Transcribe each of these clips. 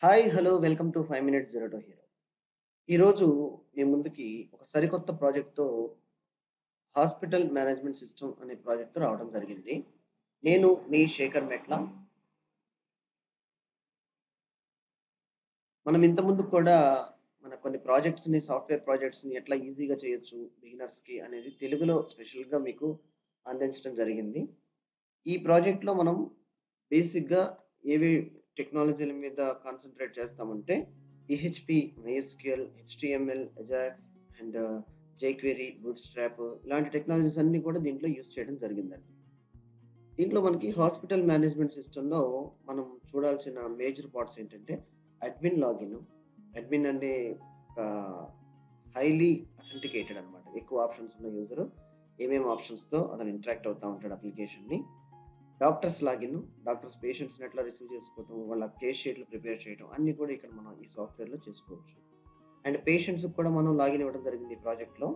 Hi! Hello! Welcome to 5 minutes zero to hero. ఈరోజు మీ ముందుకి ఒక సరికొత్త ప్రాజెక్ట్‌తో హాస్పిటల్ మేనేజ్మెంట్ సిస్టమ్ అనే ప్రాజెక్ట్‌తో రావడం జరిగింది. నేను మీ శేఖర్ మెట్ల. మనం ఇంతకుముందు కూడా మన కొన్ని ప్రాజెక్ట్స్‌ని, సాఫ్ట్‌వేర్ ప్రాజెక్ట్స్‌ని ఎట్లా ఈజీగా చేయొచ్చు బిగినర్స్‌కి అనేది తెలుగులో స్పెషల్‌గా మీకు అందించడం జరిగింది. ఈ ప్రాజెక్ట్‌లో మనం బేసిక్‌గా ఏవి టెక్నాలజీల మీద కాన్సంట్రేట్ చేస్తామంటే PHP, MySQL, HTML, Ajax and jQuery, bootstrap ఇలాంటి టెక్నాలజీస్ అన్నీ కూడా దీంట్లో యూజ్ చేయడం జరిగిందండి. దీంట్లో మనకి హాస్పిటల్ మేనేజ్మెంట్ సిస్టమ్‌లో మనం చూడాల్సిన మేజర్ పార్ట్స్ ఏంటంటే అడ్మిన్ లాగిన్. అడ్మిన్ అంటే హైలీ అథెంటికేటెడ్ అనమాట. ఎక్కువ ఆప్షన్స్ ఉన్న యూజర్ ఏమేమి ఆప్షన్స్‌తో అతను ఇంటరాక్ట్ అవుతా ఉంటాడు అప్లికేషన్‌ని. డాక్టర్స్ లాగిన్, డాక్టర్స్ పేషెంట్స్‌ని ఎట్లా రిసీవ్ చేసుకోవటం, వాళ్ళ కేస్ షీట్‌లు ప్రిపేర్ చేయటం అన్నీ కూడా ఇక్కడ మనం ఈ సాఫ్ట్‌వేర్‌లో చేసుకోవచ్చు. అండ్ పేషెంట్స్‌కి కూడా మనం లాగిన్ ఇవ్వడం జరిగింది ఈ ప్రాజెక్ట్‌లో.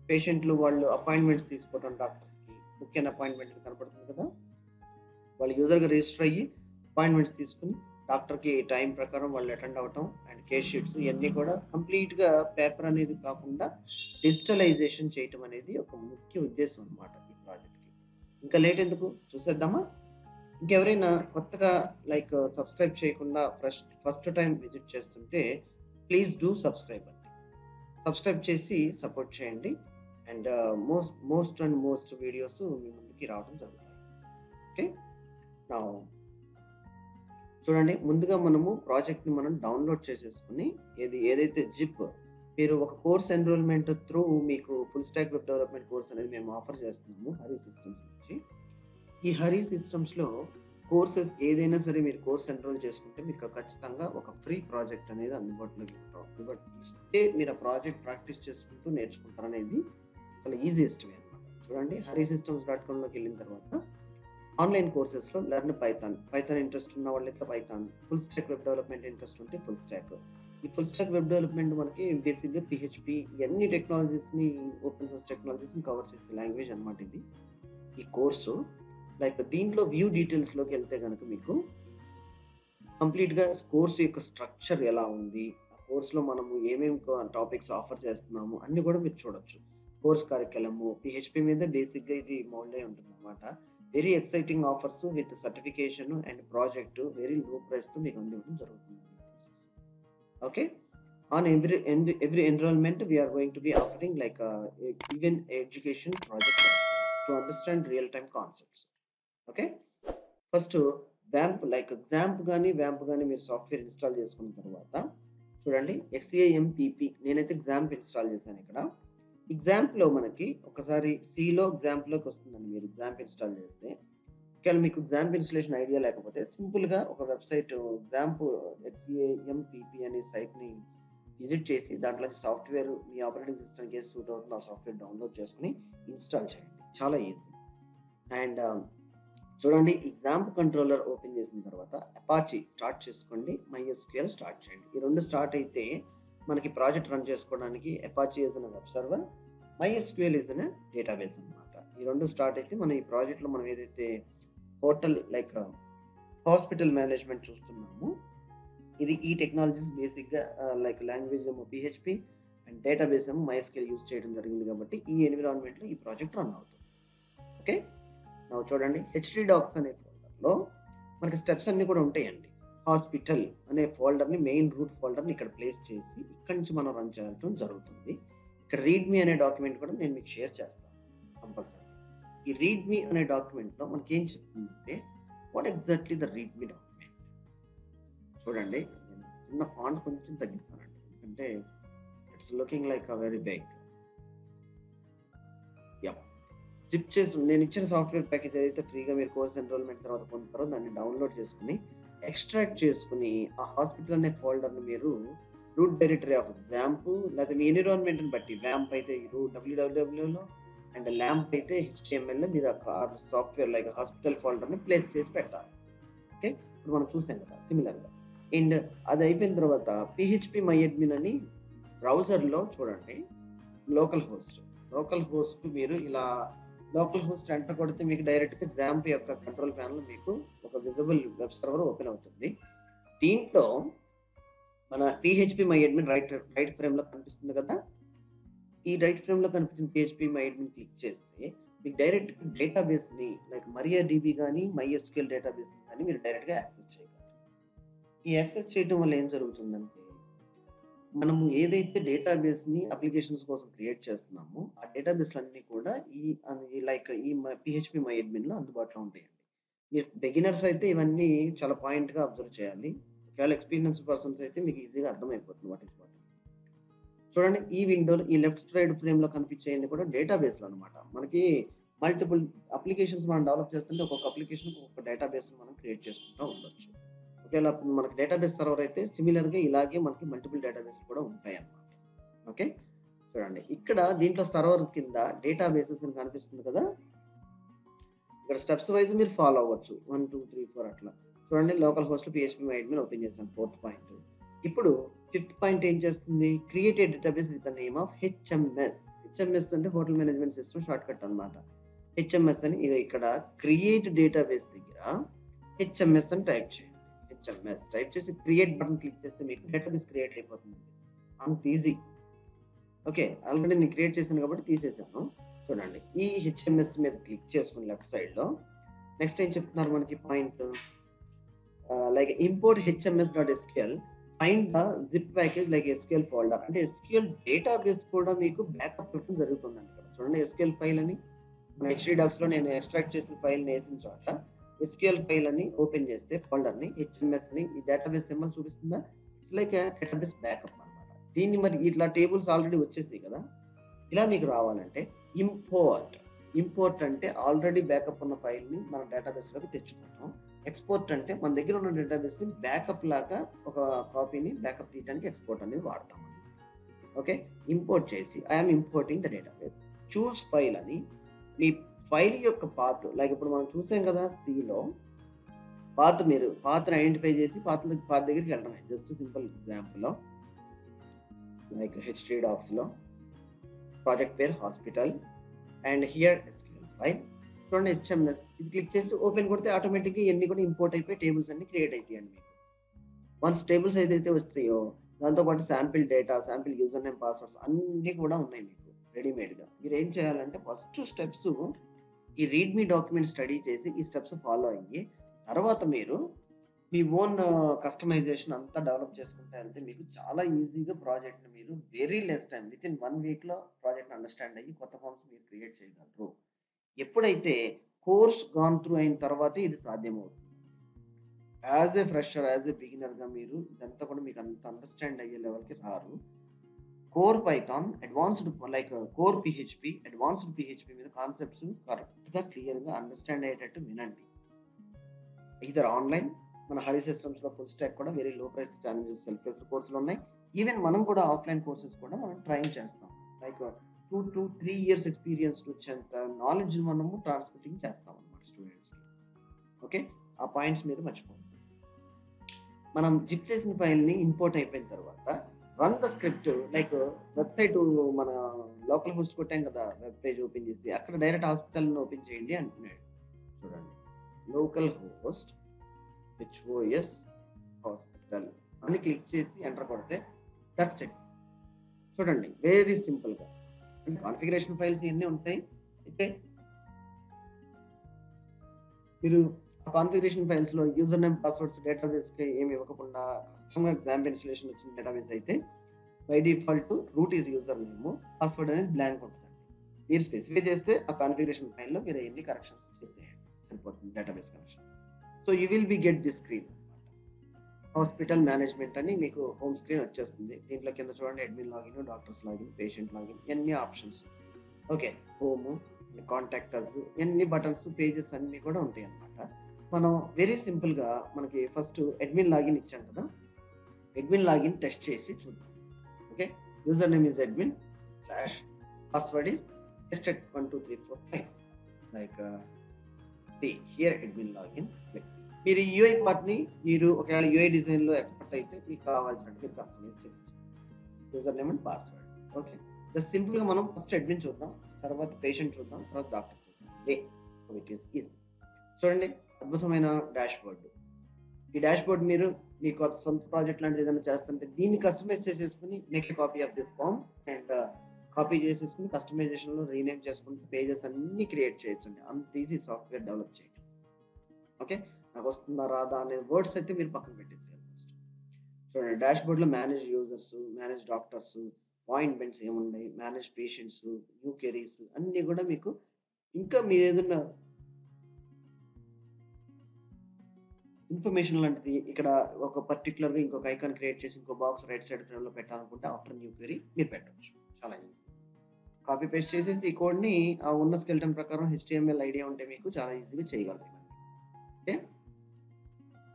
పేషెంట్‌లు వాళ్ళు అపాయింట్‌మెంట్స్ తీసుకోవడం డాక్టర్స్‌కి బుక్ అయిన అపాయింట్‌మెంట్ కనపడుతుంది కదా! వాళ్ళు యూజర్‌గా రిజిస్టర్ అయ్యి అపాయింట్‌మెంట్స్ తీసుకొని డాక్టర్‌కి టైం ప్రకారం వాళ్ళు అటెండ్ అవ్వటం అండ్ కేస్ షీట్స్ ఇయన్నీ కూడా కంప్లీట్‌గా పేపర్ అనేది కాకుండా డిజిటలైజేషన్ చేయటం అనేది ఒక ముఖ్య ఉద్దేశ్యం అన్నమాట ఈ ప్రాజెక్ట్‌కి. ఇంకా లేట్ ఎందుకు చూసేద్దామా? ఇంకెవరైనా కొత్తగా సబ్స్క్రైబ్ చేయకుండా ఫస్ట్ టైమ్ విజిట్ చేస్తుంటే ప్లీజ్ డూ సబ్స్క్రైబ్ అండి. సబ్స్క్రైబ్ చేసి సపోర్ట్ చేయండి. అండ్ మోస్ట్ వీడియోస్ మీ ముందుకి రావడం జరుగుతాయి. ఓకే. నౌ చూడండి, ముందుగా మనము ప్రాజెక్ట్‌ని మనం డౌన్‌లోడ్ చేసేసుకొని ఏదైతే మీరు ఒక కోర్స్ ఎన్రోల్‌మెంట్ త్రూ మీకు full stack web development course అనేది మేము ఆఫర్ చేస్తున్నాము హరి సిస్టమ్స్ నుంచి. ఈ హరి సిస్టమ్స్‌లో కోర్సెస్ ఏదైనా సరే మీరు కోర్స్ ఎన్రోల్ చేసుకుంటే మీకు ఖచ్చితంగా ఒక ఫ్రీ ప్రాజెక్ట్ అనేది అందుబాటులోకి ఇస్తే మీరు ఆ ప్రాజెక్ట్ ప్రాక్టీస్ చేసుకుంటూ నేర్చుకుంటారనేది చాలా ఈజియెస్ట్ వే అన్నమాట. చూడండి, harisystems.comలోకి వెళ్ళిన తర్వాత ఆన్‌లైన్ కోర్సెస్‌లో లెర్న్ పైథాన్. పైథాన్ ఇంట్రెస్ట్ ఉన్న వాళ్ళైతే Python, full stack web development interest ఉంటే ఫుల్ స్టాక్. ఈ ఫుల్ స్టాక్ వెబ్ డెవలప్‌మెంట్ మనకి బేసిక్‌గా పీహెచ్‌పీ ఇయన్నీ టెక్నాలజీస్‌ని ఓపెన్ సోర్స్ టెక్నాలజీస్‌ని కవర్ చేసే లాంగ్వేజ్ అన్నమాట ఇది. ఈ కోర్సు దీంట్లో వ్యూ డీటెయిల్స్‌లోకెళ్తే గనక మీకు కంప్లీట్‌గా కోర్స్ యొక్క స్ట్రక్చర్ ఎలా ఉంది? ఆ కోర్స్‌లో మనము ఏమేం టాపిక్స్ ఆఫర్ చేస్తున్నాము అన్నీ కూడా మీరు చూడొచ్చు. కోర్స్ కరిక్యులము, పీహెచ్‌పీ మీద బేసిక్‌గా ఇది మౌల్డ్ అయి ఉంటుందన్నమాట. Very exciting offers with certification and project very low ప్రైస్‌తో మీకు అందివ్వడం జరుగుతుంది. Okay. On every enrollment, we are going to be offering even education project to understand real-time concepts. Okay. First XAMPP గాని, వ్యాంప్ గాని మీరు software install చేసుకున్న తర్వాత చూడండి, XAMPP నేనైతే XAMPP ఇన్‌స్టాల్ చేశాను ఇక్కడ. ఎగ్జాంప్‌లో మనకి ఒకసారి సిలో ఎగ్జాంప్‌లోకి వస్తుందండి మీరు ఎగ్జాంప్ ఇన్‌స్టాల్ చేస్తే. ఒకవేళ మీకు ఎగ్జాంప్ ఇన్‌స్టాలేషన్ ఐడియా లేకపోతే సింపుల్‌గా ఒక వెబ్‌సైట్ ఎగ్జాంప్ XAMPP అనే సైట్‌ని విజిట్ చేసి దాంట్లోంచి సాఫ్ట్‌వేర్ మీ ఆపరేటింగ్ సిస్టమ్‌కి ఏది సూట్ అవుతుందో ఆ సాఫ్ట్‌వేర్ డౌన్‌లోడ్ చేసుకొని ఇన్‌స్టాల్ చేయండి. చాలా ఈజీ. అండ్ చూడండి, ఎగ్జాంప్ కంట్రోలర్ ఓపెన్ చేసిన తర్వాత అపాచీ స్టార్ట్ చేసుకోండి. మైఎస్‌క్యూఎల్ స్టార్ట్ చేయండి. ఈ 2 స్టార్ట్ అయితే మనకి ప్రాజెక్ట్ రన్ చేసుకోవడానికి Apache is an web server, MySQL is an database అన్నమాట. ఈ 2 స్టార్ట్ అయితే మనం ఈ ప్రాజెక్ట్‌లో మనం ఏదైతే హోటల్ హాస్పిటల్ మేనేజ్మెంట్ చూస్తున్నామో ఇది ఈ టెక్నాలజీస్ బేసిక్‌గా లాంగ్వేజ్ ఏమో పీహెచ్‌పీ అండ్ డేటాబేస్ ఏమో మైఎస్‌క్యూఎల్ యూజ్ చేయడం జరిగింది కాబట్టి ఈ ఎన్విరాన్మెంట్‌లో ఈ ప్రాజెక్ట్ రన్ అవుతుంది. ఓకే. చూడండి, హెచ్‌డి డాక్స్ అనే ఫోల్డర్‌లో మనకి స్టెప్స్ అన్నీ కూడా ఉంటాయండి. హాస్పిటల్ అనే ఫోల్డర్‌ని మెయిన్ రూట్ ఫోల్డర్‌ని ఇక్కడ ప్లేస్ చేసి ఇక్కడి నుంచి మనం రన్ చేయడం జరుగుతుంది. ఇక్కడ రీడ్‌మీ అనే డాక్యుమెంట్ కూడా నేను మీకు షేర్ చేస్తాను కంపల్సరీ. ఈ రీడ్‌మీ అనే డాక్యుమెంట్‌లో మనకేం చెప్తుందంటే what exactly the readme document. చూడండి, నేను చిన్న ఫాంట్ కొంచెం తగ్గిస్తానండి. ఎందుకంటే it's looking like a very big. Yeah! నేను ఇచ్చిన సాఫ్ట్‌వేర్ ప్యాకేజ్ ఏదైతే ఫ్రీగా మీరు కోర్స్ ఎన్రోల్‌మెంట్ తర్వాత పొందుతారో దాన్ని డౌన్‌లోడ్ చేసుకొని, ఎక్స్ట్రాక్ట్ చేసుకొని, ఆ హాస్పిటల్ అనే ఫోల్డర్‌ని మీరు రూట్ డైరెక్టరీ ఆఫ్ XAMPP లేకపోతే మీ ఎన్విరాన్మెంట్‌ని బట్టి వ్యాంప్ అయితే wwwలో అండ్ ల్యాంప్ అయితే హెచ్‌టీఎంఎల్‌లో మీరు ఆ సాఫ్ట్‌వేర్ హాస్పిటల్ ఫోల్డర్‌ని ప్లేస్ చేసి పెట్టాలి. ఓకే. ఇప్పుడు మనం చూసాం కదా! సిమిలర్‌గా. అండ్ అది అయిపోయిన తర్వాత పీహెచ్‌పీ మై అడ్మిన్ అని బ్రౌజర్‌లో చూడండి, లోకల్ హోస్ట్. లోకల్ హోస్ట్ మీరు ఇలా లోకల్ హోస్ట్ ఎంటర్ కొడితే మీకు డైరెక్ట్‌గా XAMPP యొక్క కంట్రోల్ ప్యానెల్ మీకు ఒక విజిబుల్ వెబ్ సర్వర్ ఓపెన్ అవుతుంది. దీంట్లో మన పిహెచ్పి మై అడ్మిన్ రైట్ ఫ్రేమ్‌లో కనిపిస్తుంది కదా! ఈ రైట్ ఫ్రేమ్‌లో కనిపించిన పిహెచ్పి మై అడ్మిన్ క్లిక్ చేస్తే మీకు డైరెక్ట్ డేటాబేస్‌ని లైక్ మరియాడిబి గాని, మైఎస్‌క్యూఎల్ డేటాబేస్‌ని గాని మీరు డైరెక్ట్‌గా యాక్సెస్ చేయగలరు. ఈ యాక్సెస్ చేయటం వల్ల ఏం జరుగుతుందంటే, మనము ఏదైతే డేటాబేస్‌ని అప్లికేషన్స్ కోసం క్రియేట్ చేస్తున్నామో, ఆ డేటాబేస్‌లన్నీ కూడా లైక్ ఈ పిహెచ్పి మై అడ్మిన్‌లో అందుబాటులో ఉంటాయండి. మీరు బిగినర్స్ అయితే ఇవన్నీ చాలా పాయింట్‌గా అబ్జర్వ్ చేయాలి. ఒకవేళ ఎక్స్‌పీరియన్స్‌డ్ పర్సన్స్ అయితే మీకు ఈజీగా అర్థమైపోతుంది వాట్ ఈస్ వాట్. చూడండి ఈ విండోలో ఈ లెఫ్ట్ సైడ్ ఫ్రేమ్‌లో కనిపించేయన్ని కూడా డేటాబేస్‌లనమాట. మనకి మల్టిపుల్ అప్లికేషన్స్ మనం డెవలప్ చేస్తుంటే ఒక్కొక్క అప్లికేషన్‌కి ఒక్కొక్క డేటాబేస్‌ని మనం క్రియేట్ చేసుకుంటా ఉండొచ్చు. ఒకవేళ మనకి డేటాబేస్ సర్వర్ అయితే సిమిలర్‌గా ఇలాగే మనకి మల్టిపుల్ డేటాబేస్‌లు కూడా ఉంటాయన్నమాట. ఓకే. చూడండి ఇక్కడ దీంట్లో సర్వర్ కింద డేటాబేసెస్ అని కనిపిస్తుంది కదా! ఇక్కడ స్టెప్స్ వైస్ మీరు ఫాలో అవ్వచ్చు. 1, 2, 3, 4 అట్లా. చూడండి లోకల్ హోస్ట్‌లో పీఎచ్‌పీ మై అడ్మిన్ ఓపెన్ చేశాను ఫోర్త్ పాయింట్. ఇప్పుడు ఫిఫ్త్ పాయింట్ ఏం చేస్తుంది? Create a database with the name of HMS. HMS అంటే హోటల్ మేనేజ్మెంట్ సిస్టమ్ షార్ట్‌కట్ అన్నమాట. హెచ్ఎంఎస్ అని ఇక్కడ క్రియేట్ డేటాబేస్ దగ్గర హెచ్ఎంఎస్ అని టైప్ చేయండి. హెచ్ఎంఎస్ టైప్ చేసి క్రియేట్ బటన్ క్లిక్ చేస్తే మీకు డేటాబేస్ క్రియేట్ అయిపోతుంది. అంత ఈజీ. ఓకే. ఆల్రెడీ నేను క్రియేట్ చేశాను కాబట్టి తీసేసాను. చూడండి. ఈ హెచ్ఎంఎస్ మీద క్లిక్ చేసుకొని లెఫ్ట్ సైడ్‌లో నెక్స్ట్ ఏం చెప్తున్నారు మనకి point like import hms.sql find the zip package like SQL folder. అంటే ఎస్‌క్యూఎల్ డేటాబేస్ కూడా మీకు బ్యాకప్ ఇవ్వడం జరుగుతుందండి ఇక్కడ. చూడండి ఎస్‌క్యూఎల్ ఫైల్ అని మన హెచ్‌డి డాక్స్‌లో నేను ఎక్స్ట్రాక్ట్ చేసిన ఫైల్‌ని ఏసిన చోట ఎస్‌క్యూఎల్ ఫైల్ అని ఓపెన్ చేస్తే ఫోల్డర్‌ని హెచ్ఎంఎస్ అని ఈ డేటాబేస్ సింబల్ చూపిస్తుందా? It's like a database backup అన్నమాట. దీన్ని మరి ఇట్లా టేబుల్స్ ఆల్రెడీ వచ్చేసాయి కదా! ఇలా మీకు రావాలంటే ఇంపోర్ట్. ఇంపోర్ట్ అంటే ఆల్రెడీ బ్యాకప్ ఉన్న ఫైల్‌ని మన డేటాబేస్‌లోకి తెచ్చుకుంటాం. ఎక్స్‌పోర్ట్ అంటే మన దగ్గర ఉన్న డేటాబేస్‌ని బ్యాకప్ లాగా ఒక కాపీని బ్యాకప్ తీయడానికి ఎక్స్‌పోర్ట్ అనేది వాడతాం. ఓకే. ఇంపోర్ట్ చేసి I am importing the database. Choose file అని మీ ఫైల్ యొక్క పాత్ లైక్ ఇప్పుడు మనం చూసాం కదా! సిలో మీరు పాత్‌ని ఐడెంటిఫై చేసి పాత్ దగ్గరికి వెళ్ళడమే. జస్ట్ సింపుల్ ఎగ్జాంపుల్ లైక్ హెచ్‌డి డాక్స్‌లో ప్రాజెక్ట్ పేరు hospital and here SQL file. చూడండి హెచ్ఎంఎస్ ఇది క్లిక్ చేసి ఓపెన్ కొడితే ఆటోమేటిక్‌గా ఇయన్నీ కూడా ఇంపోర్ట్ అయిపోయి టేబుల్స్ అన్నీ క్రియేట్ అయితాయండి మీకు. వన్స్ టేబుల్స్ ఏదైతే వస్తాయో దాంతో పాటు sample data, sample user name, passwords అన్నీ కూడా ఉన్నాయి మీకు రెడీమేడ్‌గా. మీరేం చేయాలంటే ఫస్ట్ స్టెప్స్ ఈ రీడ్‌మీ డాక్యుమెంట్ స్టడీ చేసి ఈ స్టెప్స్ ఫాలో అయ్యి తర్వాత మీరు మీ ఓన్ కస్టమైజేషన్ అంతా డెవలప్ చేసుకుంటా వెళ్తే మీకు చాలా ఈజీగా ప్రాజెక్ట్‌ని మీరు వెరీ లెస్ టైమ్ వితిన్ 1 వీక్‌లో ప్రాజెక్ట్‌ని అండర్‌స్టాండ్ అయ్యి కొత్త ఫార్మ్స్ మీరు క్రియేట్ చేయగలరు. ఎప్పుడైతే కోర్స్ గాన్ త్రూ అయిన తర్వాతే ఇది సాధ్యమవుతుంది. As a fresher, as a బిగినర్‌గా మీరు ఇదంతా కూడా మీకు అంత అండర్‌స్టాండ్ అయ్యే లెవెల్‌కి రారు. Core Python, advanced like core PHP, advanced PHP మీద కాన్సెప్ట్స్ కరెక్ట్‌గా, క్లియర్‌గా అండర్‌స్టాండ్ అయ్యేటట్టు వినండి. ఈదర్ ఆన్‌లైన్ మన హరి సిస్టమ్స్‌లో ఫుల్ స్టాక్ కూడా very low price challenges self based కోర్సులు ఉన్నాయి. ఈవెన్ మనం కూడా ఆఫ్‌లైన్ కోర్సెస్ కూడా మనం ట్రైన్ చేస్తాం. లైక్ 2-3 ఇయర్స్ ఎక్స్‌పీరియన్స్ వచ్చేంత నాలెడ్జ్ మనము ట్రాన్స్‌మిటింగ్ చేస్తామన్నమాట స్టూడెంట్స్‌కి. ఓకే. ఆ పాయింట్స్ మీరు మర్చిపోవద్దు. మనం జిప్ చేసిన ఫైల్‌ని ఇంపోర్ట్ అయిపోయిన తర్వాత run the script like website మన లోకల్ హోస్ట్ కొట్టాం కదా! వెబ్ పేజ్ ఓపెన్ చేసి అక్కడ డైరెక్ట్ హాస్పిటల్‌ని ఓపెన్ చేయండి అంటున్నాడు. చూడండి. లోకల్ హోస్ట్ హెచ్ఓఎస్ హాస్పిటల్ అని క్లిక్ చేసి ఎంటర్ కొడితే దట్స్ ఇట్. చూడండి వెరీ సింపుల్‌గా. అంటే కాన్ఫిగరేషన్ ఫైల్స్ ఇయన్నీ ఉంటాయి. అయితే మీరు ఆ కాన్ఫిగరేషన్ ఫైల్స్‌లో యూజర్ నేమ్, పాస్వర్డ్స్ డేటాబేస్‌కి ఏమి ఇవ్వకుండా కస్టమ్‌గా ఎగ్జాంపుల్ ఇన్‌స్టాలేషన్ వచ్చిన డేటాబేస్ అయితే by default root is user name, password అనేది బ్లాంక్ ఉంటదండి. మీరు స్పెసిఫై చేస్తే ఆ కాన్ఫిగరేషన్ ఫైల్‌లో మీరు అయన్నీ కరెక్షన్స్ చేసేయండి. సరిపోతుంది database connection. So you will be get this screen. Hospital management అని మీకు హోమ్ స్క్రీన్ వచ్చేస్తుంది. దీంట్లో కింద చూడండి admin login, doctors login, patient login ఇయన్నీ options. Okay. Home, contact us ఎన్ని బటన్స్, పేజెస్ అన్నీ కూడా ఉంటాయన్నమాట. మనం వెరీ సింపుల్‌గా మనకి ఫస్ట్ అడ్మిన్ లాగిన్ ఇచ్చాం కదా! అడ్మిన్ లాగిన్ టెస్ట్ చేసి చూద్దాం. Okay. Username is admin slash password is tested 1, 2, 3, 4, 5 like see here admin login click. మీరు యూఐ పార్ట్‌ని మీరు ఒకవేళ యూఐ డిజైన్‌లో ఎక్స్‌పర్ట్ అయితే మీకు కావాల్సినట్టు మీరు కస్టమైజ్ చేయొచ్చు. User name and password. Okay. Just సింపుల్‌గా మనం ఫస్ట్ అడ్మిన్ చూద్దాం. తర్వాత పేషెంట్ చూద్దాం. తర్వాత డాక్టర్ చూద్దాం. It is easy. చూడండి అద్భుతమైన డాష్‌బోర్డ్. ఈ డాష్‌బోర్డ్ మీరు మీ కొత్త సొంత ప్రాజెక్ట్ లాంటిది ఏదైనా చేస్తుంటే దీన్ని కస్టమైజ్ చేసేసుకొని make a copy of this forms and copy చేసేసుకొని కస్టమైజేషన్‌లో రీనేమ్ చేసుకుంటే పేజెస్ అన్నీ క్రియేట్ చేయొచ్చండి. అంత ఈజీ సాఫ్ట్‌వేర్ డెవలప్ చేయడం. ఓకే. నాకొస్తుందా రాదా అనే వర్డ్స్ అయితే మీరు పక్కన పెట్టేసేయాలి ఫస్ట్. చూడండి డాష్‌బోర్డ్‌లో manage users, manage doctors, appointments ఏమున్నాయి, మేనేజ్ పేషెంట్స్, న్యూ క్వెరీస్ అన్నీ గూడా మీకు ఇంకా మీరేదన్నా ఇన్ఫర్మేషన్ లాంటిది ఇక్కడ ఒక పర్టిక్యులర్‌గా ఇంకొక ఐకాన్ క్రియేట్ చేసి ఇంకో బాక్స్ రైట్ సైడ్ ఫ్రేమ్‌లో పెట్టాలనుకుంటే ఆఫ్టర్ న్యూ క్వెరీ మీరు పెట్టొచ్చు. చాలా ఈజీ. కాపీ పేస్ట్ చేసేసి ఈ కోడ్‌ని ఆ ఉన్న స్కెలిటన్ ప్రకారం హెచ్‌టీఎంఎల్ ఐడియా ఉంటే మీకు చాలా ఈజీగా చేయగలరు ఇవన్నీ. Okay.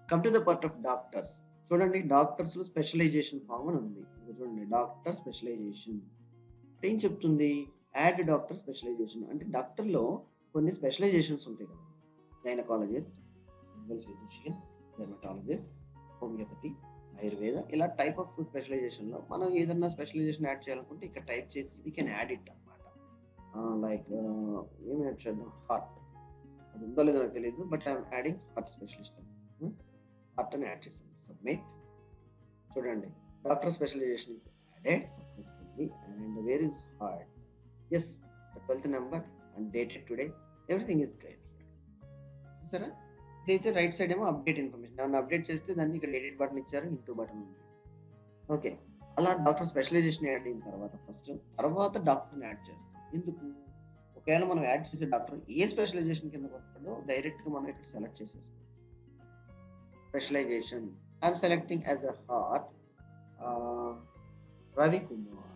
Come to the part of doctors. చూడండి డాక్టర్స్‌లో స్పెషలైజేషన్ ఫార్మ్ అని ఉంది. ఇదిగో చూడండి డాక్టర్ స్పెషలైజేషన్. ఏం చెప్తుంది? యాడ్ డాక్టర్ స్పెషలైజేషన్ అంటే డాక్టర్‌లో కొన్ని స్పెషలైజేషన్స్ ఉంటాయి కదా! Gynaecologist, general physician, dermatologist, homeopathy, Ayurveda ఇలా టైప్ ఆఫ్ స్పెషలైజేషన్‌లో మనం ఏదన్నా స్పెషలైజేషన్ యాడ్ చేయాలనుకుంటే ఇక్కడ టైప్ చేసి వి కెన్ యాడ్ ఇట్ అన్నమాట. లైక్ ఏం యాడ్ చేద్దాం? హార్ట్. అది ఉందో లేదో నాకు తెలీదు. But I am adding heart specialist. Heart అని యాడ్ చేశాను. సబ్మిట్. చూడండి doctor specialization is added successfully and where is heart? Yes the 12th number and dated today everything is great here. చూసారా? ఇదైతే రైట్ సైడ్ ఏమో update information. దాన్ని update చేస్తే దాన్ని ఇక్కడ ఎడిట్ బటన్ ఇచ్చారు. ఇంటూ బటన్ ఉంది. ఓకే. అలా డాక్టర్ స్పెషలైజేషన్ యాడ్ అయిన తర్వాత డాక్టర్‌ని యాడ్ చేస్తాం. ఎందుకు? ఒకవేళ మనం యాడ్ చేసే డాక్టర్ ఏ స్పెషలైజేషన్ కిందకి వస్తాడో డైరెక్ట్‌గా మనం ఇక్కడ సెలెక్ట్ చేసేసుకోవచ్చు. Specialization I am selecting as a heart Ravikumar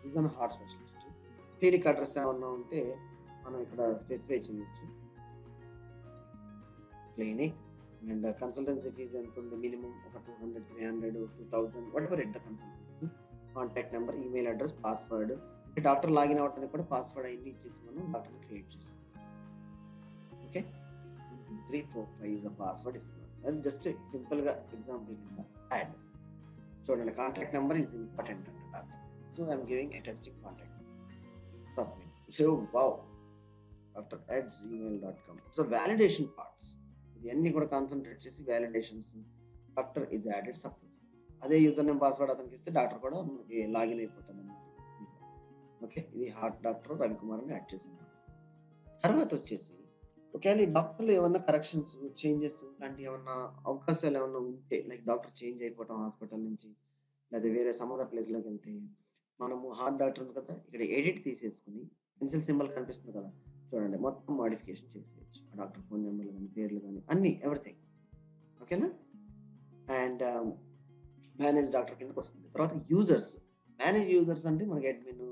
is an heart specialist. Clinic address ఏమన్నా ఉంటే మనం ఇక్కడ స్పెసిఫై చేయొచ్చు. క్లినిక్ అండ్ కన్సల్టెన్సీ ఫీజ్ ఎంత ఉంది? మినిమం ఒక 200, 300, 2000 whatever at the consultancy. Contact number, email address, password. Doctor login అవ్వడానికి కూడా పాస్వర్డ్ అయన్నీ ఇచ్చేసి మనం డాక్టర్‌ని క్రియేట్ చేసాం. ఓకే. 3, 4, 5 ఇస్ ద పాస్వర్డ్ ఇస్తున్నాను. అది జస్ట్ సింపుల్‌గా ఎగ్జాంపుల్ కింద యాడ్. చూడండి కాంటాక్ట్ నెంబర్ ఈజ్ ఇంపార్టెంట్ అంట doctor. So I am giving a testing contact. Submit. Wow! డాక్టర్@gmail.com. సో వాలిడేషన్ పార్ట్స్ ఇవన్నీ కూడా కాన్సంట్రేట్ చేసి validations doctor is added successful. అదే యూజర్ నేమ్ పాస్వర్డ్ అతనికి ఇస్తే డాక్టర్ కూడా మనకి లాగిన్ అయిపోతాడన్నమాట. ఓకే. ఇది హార్ట్ డాక్టర్ రవికుమార్ అని యాడ్ చేసాను. తర్వాత వచ్చేసి ఒకవేళ ఈ డాక్టర్‌లో ఏమన్నా కరెక్షన్స్, చేంజెస్ లాంటివి ఏమన్నా అవకాశాలు ఏమన్నా ఉంటే లైక్ డాక్టర్ చేంజ్ అయిపోవటం హాస్పిటల్ నుంచి లేదా వేరే సమ్ అదర్ ప్లేస్‌లోకెళ్తే మనము హార్ట్ డాక్టర్ ఉంది కదా! ఇక్కడ ఎడిట్ తీసేసుకొని పెన్సిల్ సింబల్ కనిపిస్తుంది కదా! చూడండి మొత్తం మోడిఫికేషన్ చేసేయొచ్చు. ఆ డాక్టర్ ఫోన్ నంబర్‌లు గాని, పేర్లు గాని అన్నీ ఎవ్రీథింగ్. ఓకేనా? అండ్ మేనేజ్ డాక్టర్ కిందకొస్తుంది. తర్వాత యూజర్స్. మేనేజ్ యూజర్స్ అంటే మనకి admin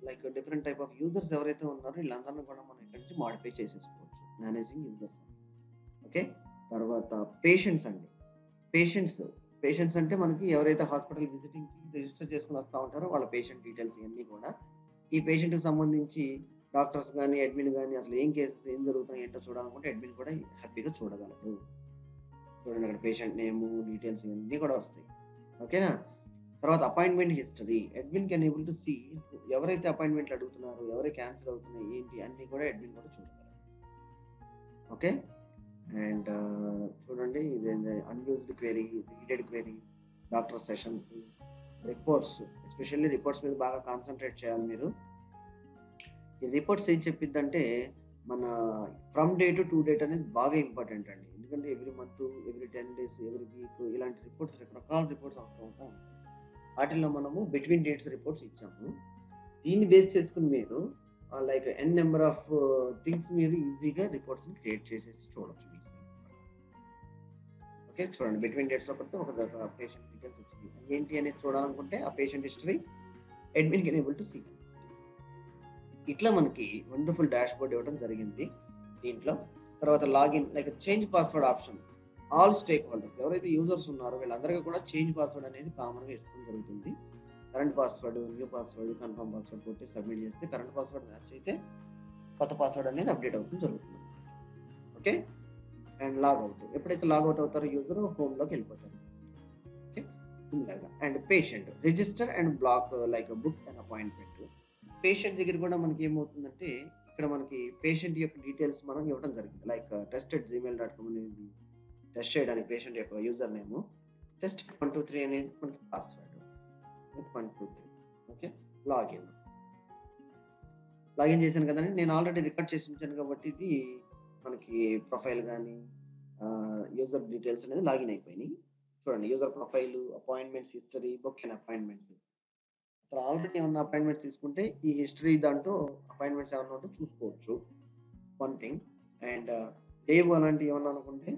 like different type of users ఎవరైతే ఉన్నారో వీళ్ళందరిని కూడా మనం ఇక్కడి నుంచి మోడిఫై చేసేసుకోవచ్చు. Managing users. ఓకే. తర్వాత పేషెంట్స్ అండి. పేషెంట్స్. పేషెంట్స్ అంటే మనకి ఎవరైతే హాస్పిటల్ విజిటింగ్‌కి రిజిస్టర్ చేసుకొని వస్తా ఉంటారో వాళ్ళ పేషెంట్ డీటెయిల్స్ ఇయన్నీ కూడా ఈ పేషెంట్‌కి సంబంధించి డాక్టర్స్ గాని, అడ్మిన్ గాని అసలు ఏం కేసెస్ ఏం జరుగుతున్నాయి ఏంటో చూడాలనుకుంటే అడ్మిన్ కూడా హ్యాపీగా చూడగలరు. చూడండి అక్కడ పేషెంట్ నేము, డీటెయిల్స్ ఇవన్నీ కూడా వస్తాయి. ఓకేనా? తర్వాత appointment history. Admin can able to see ఎవరైతే అపాయింట్మెంట్లు అడుగుతున్నారో, ఎవరు క్యాన్సిల్ అవుతున్నాయి, ఏంటి అన్నీ కూడా అడ్మిన్ కూడా చూడగలరు. ఓకే. అండ్ చూడండి ఇదేంది unused query, readed query, doctor sessions, reports. Especially reports మీద బాగా కాన్సంట్రేట్ చేయాలి మీరు. ఈ రిపోర్ట్స్ ఏం చెప్పిద్దంటే మన ఫ్రమ్ డేట్ టు డేట్ అనేది బాగా ఇంపార్టెంట్ అండి. ఎందుకంటే every month, every 10 days, every week ఇలాంటి రిపోర్ట్స్ రకరకాల రిపోర్ట్స్ అవసరం అవుతా ఉంటాయి. వాటిల్లో మనము బిట్వీన్ డేట్స్ రిపోర్ట్స్ ఇచ్చాము. దీన్ని బేస్ చేసుకొని మీరు like an number of things మీరు ఈజీగా రిపోర్ట్స్‌ని క్రియేట్ చేసేసి చూడొచ్చు మీ సైడ్. ఓకే. చూడండి బిట్వీన్ డేట్స్‌లో పెడితే ఒక పేషెంట్ డీటెయిల్స్ వచ్చింది. ఏంటి అనేది చూడాలనుకుంటే ఆ patient history admin can able to see. ఇట్లా మనకి వండర్‌ఫుల్ డాష్‌బోర్డ్ ఇవ్వడం జరిగింది దీంట్లో. తర్వాత login like change password option. All stakeholders ఎవరైతే యూజర్స్ ఉన్నారో వీళ్ళందరికీ కూడా చేంజ్ పాస్వర్డ్ అనేది కామన్‌గా ఇస్తడం జరుగుతుంది. Current password, new password, confirm password కొట్టి సబ్మిట్ చేస్తే కరెంట్ పాస్వర్డ్ మ్యాచ్ అయితే కొత్త పాస్వర్డ్ అనేది అప్డేట్ అవుతుంది జరుగుతుంది. ఓకే. And logout. ఎప్పుడైతే లాగౌట్ అవుతారో యూజర్ హోమ్‌లోకి వెళ్ళిపోతారు. ఓకే. సిమిలర్‌గా and patient register and block like book and appointment. Patient దగ్గర కూడా మనకి ఏమవుతుందంటే ఇక్కడ మనకి పేషెంట్ యొక్క డీటెయిల్స్ మనం ఇవ్వడం జరిగింది. లైక్ test@gmail.com అనేది టెస్ట్ చేయడానికి పేషెంట్ యొక్క యూజర్ నేమ్, టెస్ట్ 123 అనేది మనకి పాస్వర్డ్ 123. ఓకే, లాగిన్ చేశాను కదండి. నేను ఆల్రెడీ రికార్డ్ చేసి ఉంచాను కాబట్టి ఇది మనకి ప్రొఫైల్ కానీ యూజర్ డీటెయిల్స్ అనేది లాగిన్ అయిపోయినాయి. చూడండి, user profile, appointments history, book and appointment. అక్కడ ఆల్రెడీ ఏమన్నా అపాయింట్మెంట్స్ తీసుకుంటే ఈ హిస్టరీ దాంట్లో అపాయింట్మెంట్స్ ఏమన్నా ఉంటే చూసుకోవచ్చు. One thing. అండ్ డే 1 అలాంటివి ఏమన్నా అనుకుంటే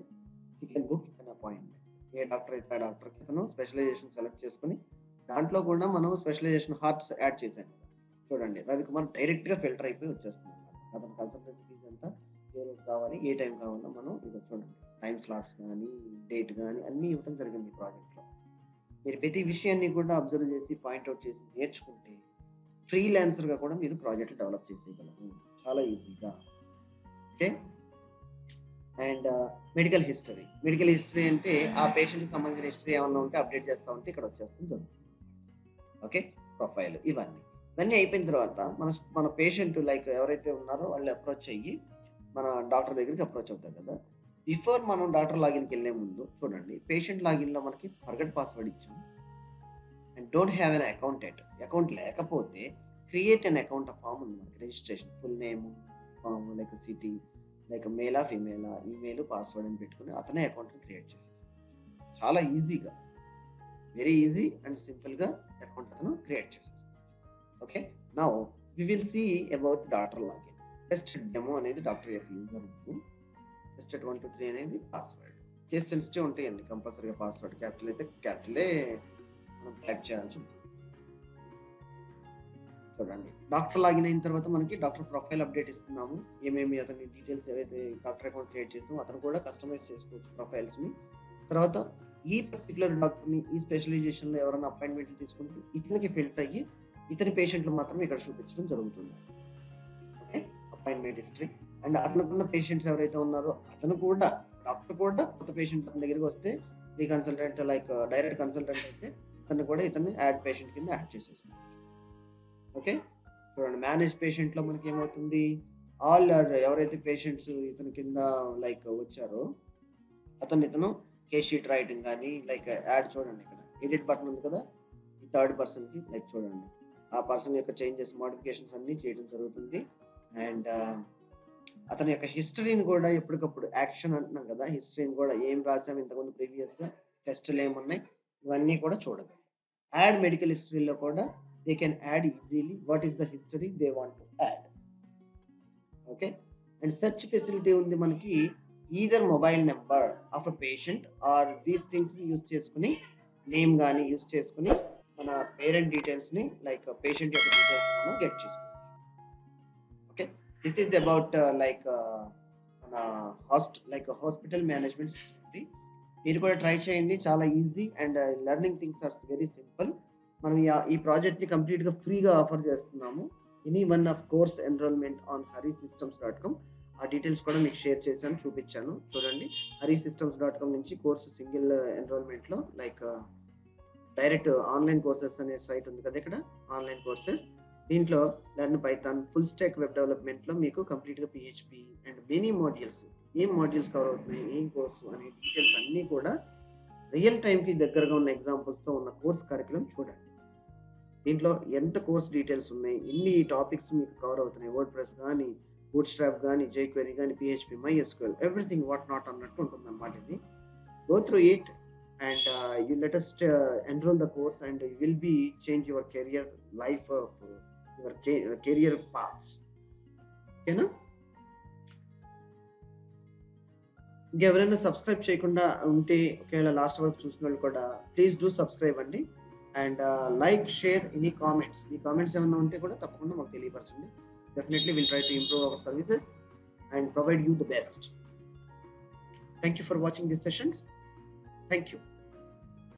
you can book an appointment. A doctor అయితే ఆ డాక్టర్కి అతను స్పెషలైజేషన్ సెలెక్ట్ చేసుకుని దాంట్లో కూడా మనం స్పెషలైజేషన్ హార్ట్స్ యాడ్ చేశాను. చూడండి, రవికుమార్ డైరెక్ట్గా ఫిల్టర్ అయిపోయి వచ్చేస్తుంది అనమాట. అతను కన్సల్టెన్సీ ఫీజ్ అంతా ఏ రోజు కావాలి, ఏ టైం కావాలో మనం ఇక్కడ చూడండి టైం స్లాట్స్ కానీ డేట్ కానీ అన్నీ ఇవ్వడం జరిగింది ఈ ప్రాజెక్ట్లో. మీరు ప్రతి విషయాన్ని కూడా అబ్జర్వ్ చేసి పాయింట్అవుట్ చేసి నేర్చుకుంటే ఫ్రీలాన్సర్గా కూడా మీరు ప్రాజెక్టులు డెవలప్ చేసేయగలరు చాలా ఈజీగా. ఓకే. అండ్ మెడికల్ హిస్టరీ అంటే ఆ పేషెంట్కి సంబంధించిన హిస్టరీ ఏమన్నా ఉంటే అప్డేట్ చేస్తూ ఉంటే ఇక్కడ వచ్చేస్తుంది జరుగుతుంది. ఓకే, ప్రొఫైల్ ఇవన్నీ అయిపోయిన తర్వాత మన పేషెంట్ లైక్ ఎవరైతే ఉన్నారో వాళ్ళు అప్రోచ్ అయ్యి మన డాక్టర్ దగ్గరికి అప్రోచ్ అవుతారు కదా. బిఫోర్ మనం డాక్టర్ లాగిన్కి వెళ్ళే ముందు చూడండి, పేషెంట్ లాగిన్లో మనకి ఫర్గెట్ పాస్వర్డ్ ఇచ్చాం and don't have an account లేకపోతే క్రియేట్ అన్ అకౌంట్ ఫామ్ ఉంది మనకి. Registration full name, form, like city, like మేలా ఫీమేలా, ఈమెయిల్, పాస్వర్డ్ అని పెట్టుకుని అతనే అకౌంట్ని క్రియేట్ చేసేస్తాం. చాలా ఈజీగా, వెరీ ఈజీ అండ్ సింపుల్గా అకౌంట్ అతను క్రియేట్ చేసేస్తాం. Okay, now we will see about doctor login. Test demo అనేది డాక్టర్ యొక్క యూజర్ నేమ్, టెస్ట్ 123 అనేది పాస్వర్డ్. కేస్ సెన్సిటివ్ ఉంటాయండి, కంపల్సరీగా పాస్వర్డ్ క్యాపిటల్ అయితే క్యాపిటలే మనం టైప్ చేయాల్సి ఉంటుంది. చూడండి, డాక్టర్ లాగిన్ అయిన తర్వాత మనకి డాక్టర్ ప్రొఫైల్ అప్డేట్ ఇస్తున్నాము. ఏమేమి అతని డీటెయిల్స్ ఏవైతే డాక్టర్ అకౌంట్ క్రియేట్ చేస్తామో అతను కూడా కస్టమైజ్ చేసుకోవచ్చు ప్రొఫైల్స్ని. తర్వాత ఈ పర్టికులర్ డాక్టర్ని ఈ స్పెషలైజేషన్లో ఎవరైనా అపాయింట్మెంట్లు తీసుకుంటే ఇతనికి ఫిల్టర్ అయ్యి ఇతని పేషెంట్లు మాత్రం ఇక్కడ చూపించడం జరుగుతుంది. Okay, appointment history. అండ్ అతనుకున్న పేషెంట్స్ ఎవరైతే ఉన్నారో డాక్టర్ కూడా కొత్త పేషెంట్ అతని దగ్గరికి వస్తే ఈ కన్సల్టెంట్ లైక్ డైరెక్ట్ కన్సల్టెంట్ అయితే ఇతన్ని యాడ్ పేషెంట్ కింద యాడ్ చేసేసుకోవచ్చు. ఓకే, చూడండి, మేనేజ్ పేషెంట్లో మనకి ఏమవుతుంది, ఎవరైతే పేషెంట్స్ ఇతని కింద లైక్ వచ్చారో ఇతను కేస్ షీట్ రైటింగ్ కానీ లైక్ యాడ్ చూడండి, ఇక్కడ ఎడిట్ బటన్ ఉంది కదా, ఈ థర్డ్ పర్సన్కి లైక్ చూడండి ఆ పర్సన్ యొక్క చేంజెస్, మోడిఫికేషన్స్ అన్నీ చేయడం జరుగుతుంది. అండ్ అతని యొక్క హిస్టరీని కూడా ఎప్పటికప్పుడు యాక్షన్ అంటున్నాం కదా, హిస్టరీని కూడా ఏం రాసాము ఇంతకుముందు ప్రీవియస్గా, టెస్టులు ఏమున్నాయి ఇవన్నీ కూడా చూడగలరు. యాడ్ మెడికల్ హిస్టరీలో కూడా they can add easily what is the history they want to add. Okay, and search facility ఉంది మనకి. Either mobile number of a patient or these థింగ్స్ని యూజ్ చేసుకుని, నేమ్ కానీ యూజ్ చేసుకుని మన పేరెంట్ డీటెయిల్స్ని లైక్ పేషెంట్ యొక్క డీటెయిల్స్ మనం గెట్ చేసుకోవచ్చు. Okay, this is about like మన హాస్పిటల్ మేనేజ్మెంట్ సిస్టమ్. మీరు కూడా ట్రై చేయండి, చాలా easy and learning things are very simple. మనం ఈ ప్రాజెక్ట్ని కంప్లీట్గా ఫ్రీగా ఆఫర్ చేస్తున్నాము. Any one of course enrolment on harisystems.com. ఆ డీటెయిల్స్ కూడా మీకు షేర్ చేశాను, చూపించాను. చూడండి, harisystems.com నుంచి కోర్సు సింగిల్ ఎన్రోల్మెంట్లో లైక్ డైరెక్ట్ ఆన్లైన్ కోర్సెస్ అనే సైట్ ఉంది కదా, ఇక్కడ ఆన్లైన్ కోర్సెస్. దీంట్లో learn Python, full stack web డెవలప్మెంట్లో మీకు కంప్లీట్గా PHP అండ్ మెనీ మాడ్యూల్స్, ఏం మాడ్యూల్స్ కవర్ అవుతున్నాయి, ఏం కోర్సు అనే డీటెయిల్స్ అన్నీ కూడా రియల్ టైంకి దగ్గరగా ఉన్న ఎగ్జాంపుల్స్తో ఉన్న కోర్స్ కరికులం చూడండి. దీంట్లో ఎంత కోర్స్ డీటెయిల్స్ ఉన్నాయి, ఎన్ని టాపిక్స్ మీకు కవర్ అవుతున్నాయి, వర్డ్ ప్రెస్ కానీ, బూట్ స్ట్రాప్ కానీ, jQuery కానీ, PHP, MySQL, everything what not అన్నట్టు ఉంటుంది అన్నమాట. ఇది go through it and you let us enroll the course and you will be change your career life of your career paths. ఓకేనా? ఇంకెవరైనా subscribe చేయకుండా ఉంటే ఒకవేళ లాస్ట్ వరకు చూసిన వాళ్ళు కూడా ప్లీజ్ డూ సబ్స్క్రైబ్ అండి. And like, share, any comments, మీ కామెంట్స్ ఏమైనా ఉంటే కూడా తప్పకుండా మాకు తెలియపరచండి. Definitely will try to improve our services and provide you the best. Thank you for watching these sessions. Thank you.